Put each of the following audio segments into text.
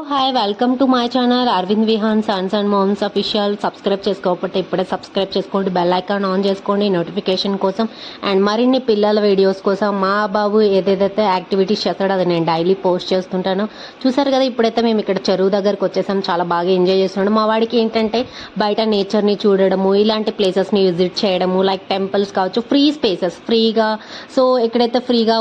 Hi, welcome to my channel Aravind Vihaan sons and moms official. Subscribe చేసుకోకపోతే ఇప్పుడే subscribe చేసుకోండి, bell icon on చేసుకోండి notification కోసం. అండ్ మరిన్ని పిల్లల వీడియోస్ కోసం మా బాబు ఏదేదైతే యాక్టివిటీస్ చేస్తాడో అది నేను డైలీ పోస్ట్ చేస్తుంటాను. చూసారు కదా, ఇప్పుడైతే మేము ఇక్కడ చెరువు దగ్గరకు వచ్చేసాం. చాలా బాగా ఎంజాయ్ చేస్తున్నాడు. మా వాడికి ఏంటంటే బయట నేచర్ని చూడడము, ఇలాంటి ప్లేసెస్ని విజిట్ చేయడము, లైక్ టెంపుల్స్ కావచ్చు, ఫ్రీ స్పేసెస్ ఫ్రీగా. సో ఎక్కడైతే ఫ్రీగా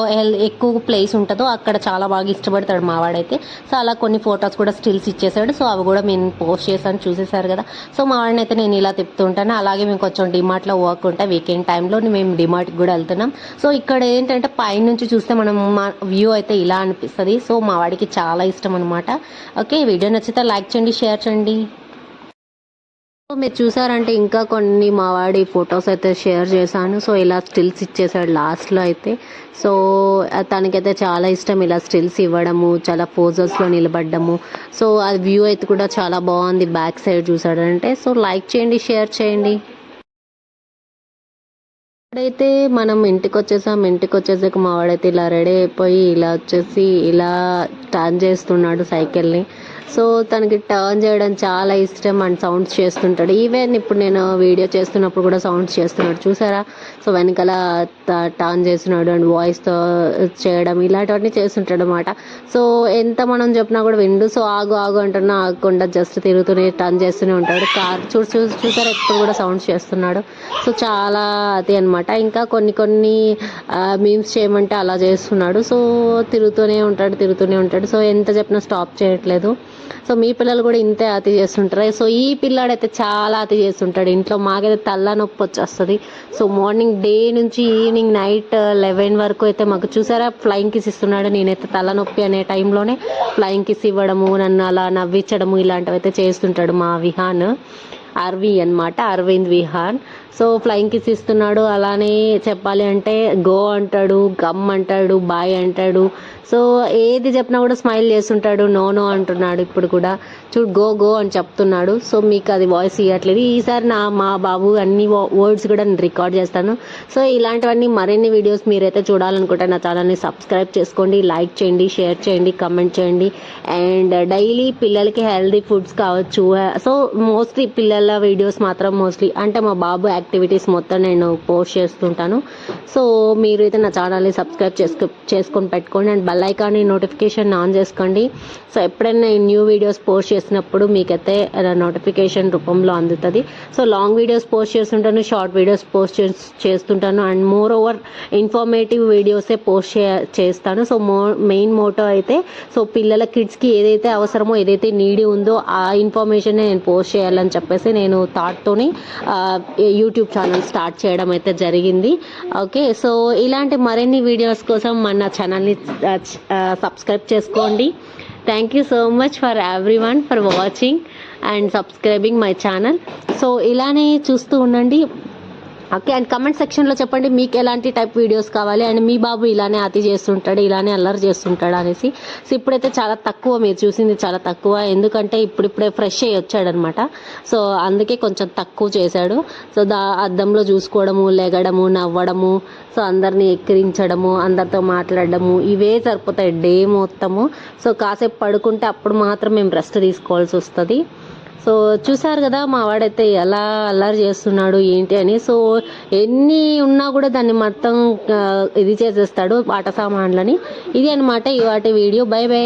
ఎక్కువ ప్లేస్ ఉంటుందో అక్కడ చాలా బాగా ఇష్టపడతాడు మా వాడైతే. సో అలా కొన్ని ఫోటోస్ కూడా స్టిల్స్ ఇచ్చేసాడు. సో అవి కూడా నేను పోస్ట్ చేశాను, చూసేసారు కదా. సో మా వాడిని అయితే నేను ఇలా తిప్పుతుంటాను. అలాగే మేము కొంచెం డిమార్ట్లో వర్క్ ఉంటే వీకెండ్ టైంలో మేము డిమార్ట్కి కూడా వెళ్తున్నాం. సో ఇక్కడ ఏంటంటే పైన నుంచి చూస్తే మనం మా వ్యూ అయితే ఇలా అనిపిస్తుంది. సో మా వాడికి చాలా ఇష్టం అనమాట. ఓకే, వీడియో నచ్చితే లైక్ చేయండి, షేర్ చేయండి. సో మీరు చూసారంటే ఇంకా కొన్ని మా వాడి ఫొటోస్ అయితే షేర్ చేశాను. సో ఇలా స్టిల్స్ ఇచ్చేసాడు లాస్ట్లో అయితే. సో తనకైతే చాలా ఇష్టం ఇలా స్టిల్స్ ఇవ్వడము, చాలా పోజెస్లో నిలబడ్డము. సో అది వ్యూ అయితే కూడా చాలా బాగుంది బ్యాక్ సైడ్ చూసాడంటే. సో లైక్ చేయండి, షేర్ చేయండి. ఇప్పుడైతే మనం ఇంటికి వచ్చేసాం. ఇంటికి వచ్చేసాక మా వాడైతే ఇలా రెడీ అయిపోయి ఇలా వచ్చేసి ఇలా టర్న్ చేస్తున్నాడు సైకిల్ని. సో తనకి టర్న్ చేయడం చాలా ఇష్టం అండ్ సౌండ్స్ చేస్తుంటాడు. ఈవెన్ ఇప్పుడు నేను వీడియో చేస్తున్నప్పుడు కూడా సౌండ్స్ చేస్తున్నాడు, చూసారా. సో వెనకాల టర్న్ చేస్తున్నాడు అండ్ వాయిస్తో చేయడం ఇలాంటివన్నీ చేస్తుంటాడు అనమాట. సో ఎంత మనం చెప్పినా కూడా విండు. సో ఆగు ఆగు అంటున్నా ఆగకుండా జస్ట్ తిరుగుతూనే టర్న్ చేస్తూనే ఉంటాడు. కార్ చూసారా, ఎప్పుడు కూడా సౌండ్స్ చేస్తున్నాడు. సో చాలా అది అనమాట. ఇంకా కొన్ని మీమ్స్ చేయమంటే అలా చేస్తున్నాడు. సో తిరుగుతూనే ఉంటాడు. సో ఎంత చెప్పినా స్టాప్ చేయట్లేదు. సో మీ పిల్లలు కూడా ఇంతే అతి చేస్తుంటారు. సో ఈ పిల్లాడైతే చాలా అతి చేస్తుంటాడు ఇంట్లో. మాకైతే తల్ల నొప్పి వచ్చేస్తుంది. సో మార్నింగ్ డే నుంచి ఈవినింగ్ నైట్ 11 వరకు అయితే మాకు చూసారా ఫ్లయింగ్ కిస్ ఇస్తున్నాడు. నేనైతే తలనొప్పి అనే టైంలోనే ఫ్లయింగ్ కిస్ ఇవ్వడము, నన్ను అలా నవ్వించడము ఇలాంటివి అయితే చేస్తుంటాడు మా Vihaan. Aravind Vihaan. So flying kiss ఇస్తున్నాడు. అలానే చెప్పాలి అంటే గో అంటాడు, గమ్ అంటాడు, బాయ్ అంటాడు. సో ఏది చెప్పినా కూడా స్మైల్ చేస్తుంటాడు. నో అంటున్నాడు. ఇప్పుడు కూడా చూడు గో అని చెప్తున్నాడు. సో మీకు అది వాయిస్ ఇవ్వట్లేదు. ఈసారి మా బాబు అన్ని వర్డ్స్ కూడా నేను రికార్డ్ చేస్తాను. సో ఇలాంటివన్నీ మరిన్ని వీడియోస్ మీరైతే చూడాలనుకుంటే నా ఛానల్ని సబ్స్క్రైబ్ చేసుకోండి, లైక్ చేయండి, షేర్ చేయండి, కమెంట్ చేయండి. అండ్ డైలీ పిల్లలకి హెల్దీ ఫుడ్స్ కావచ్చు. సో మోస్ట్లీ పిల్లల వీడియోస్ మాత్రం మోస్ట్లీ అంటే మా బాబు యాక్టివిటీస్ మొత్తం నేను పోస్ట్ చేస్తుంటాను. సో మీరు అయితే నా ఛానల్ని సబ్స్క్రైబ్ చేసుకొని పెట్టుకోండి అండ్ బెల్ ఐకాన్ని నోటిఫికేషన్ ఆన్ చేసుకోండి. సో ఎప్పుడైనా నేను న్యూ వీడియోస్ పోస్ట్ చేసినప్పుడు మీకైతే నోటిఫికేషన్ రూపంలో అందుతుంది. సో లాంగ్ వీడియోస్ పోస్ట్ చేస్తుంటాను, షార్ట్ వీడియోస్ పోస్ట్ చేస్తుంటాను అండ్ మోర్ ఓవర్ ఇన్ఫర్మేటివ్ వీడియోసే పోస్ట్ చేస్తాను. సో మెయిన్ మోటో అయితే సో పిల్లల కిడ్స్కి ఏదైతే అవసరమో ఏదైతే నీడి ఉందో ఆ ఇన్ఫర్మేషన్ నేను పోస్ట్ చేయాలని చెప్పేసి నేను థాట్తోని యూట్యూబ్ ఛానల్ స్టార్ట్ చేయడం అయితే జరిగింది. ఓకే, సో ఇలాంటి మరిన్ని వీడియోస్ కోసం మన ఛానల్ని సబ్స్క్రైబ్ చేసుకోండి. Thank you so much for everyone for watching and subscribing my channel. So ఇలానే చూస్తూ ఉండండి. ఓకే, అండ్ కమెంట్ సెక్షన్లో చెప్పండి మీకు ఎలాంటి టైప్ వీడియోస్ కావాలి అండ్ మీ బాబు ఇలానే అతి చేస్తుంటాడు, ఇలానే అల్లరి చేస్తుంటాడు అనేసి. సో ఇప్పుడైతే చాలా తక్కువ, మీరు చూసింది చాలా తక్కువ, ఎందుకంటే ఇప్పుడే ఫ్రెష్ అయ్యి వచ్చాడనమాట. సో అందుకే కొంచెం తక్కువ చేశాడు. సో అద్దంలో చూసుకోవడము, లెగడము, నవ్వడము, సో అందరినీ ఎక్కిరించడము, అందరితో మాట్లాడడము ఇవే సరిపోతాయి డే మొత్తము. సో కాసేపు పడుకుంటే అప్పుడు మాత్రం మేము రెస్ట్ తీసుకోవాల్సి వస్తుంది. సో చూసారు కదా మా వాడైతే ఎలా అల్లరి చేస్తున్నాడు ఏంటి అని. సో ఎన్ని ఉన్నా కూడా దాన్ని మొత్తం ఇది చేసేస్తాడు ఆట సామాన్లని. ఇది అనమాట ఇవాటి వీడియో. By by.